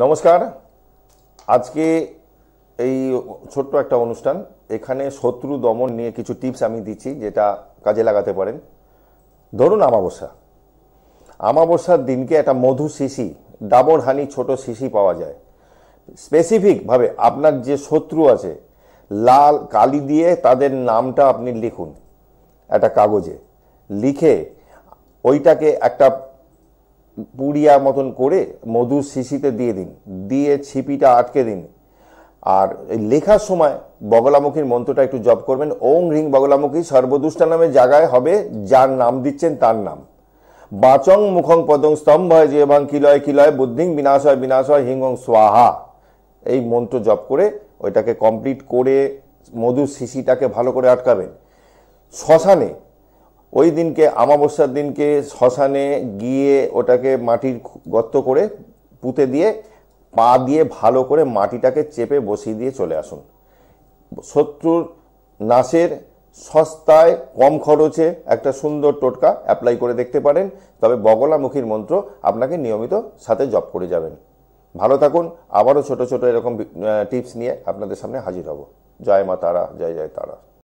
নমস্কার। আজকে এই ছোট্ট একটা অনুষ্ঠান, এখানে শত্রু দমন নিয়ে কিছু টিপস আমি দিচ্ছি যেটা কাজে লাগাতে পারেন। ধরুন আমাবস্যার দিনকে একটা মধু শিশি, ডাবর হানি ছোট শিশি পাওয়া যায়। স্পেসিফিকভাবে আপনার যে শত্রু আছে, লাল কালি দিয়ে তাদের নামটা আপনি লিখুন একটা কাগজে, লিখে ওইটাকে একটা পুড়িয়া মতন করে মধুর শিশিতে দিয়ে দিন, দিয়ে ছিপিটা আটকে দিন। আর এই লেখার সময় বগলামুখীর মন্ত্রটা একটু জপ করবেন। ওং হ্রিং বগলামুখী সর্বদুষ্টা নামে জায়গায় হবে যার নাম দিচ্ছেন তার নাম। বাচং মুখং পদং স্তম্ভ হয় যে ভাং কিলয় কিলয় বুদ্ধিং বিনাশ হয় বিনাশ হয় হিং স্বাহা। এই মন্ত্র জপ করে ওইটাকে কমপ্লিট করে মধুর শিশিটাকে ভালো করে আটকাবেন। শ্মশানে ওই দিনকে, আমাবস্যার দিনকে শ্মশানে গিয়ে ওটাকে মাটির গর্ত করে পুঁতে দিয়ে পা দিয়ে ভালো করে মাটিটাকে চেপে বসিয়ে দিয়ে চলে আসুন। শত্রুর নাশের সস্তায় কম খরচে একটা সুন্দর টোটকা অ্যাপ্লাই করে দেখতে পারেন। তবে বগলামুখীর মন্ত্র আপনাকে নিয়মিত সাথে জপ করে যাবেন। ভালো থাকুন। আবারও ছোট ছোট এরকম টিপস নিয়ে আপনাদের সামনে হাজির হব। জয় মা তারা, জয় জয় তারা।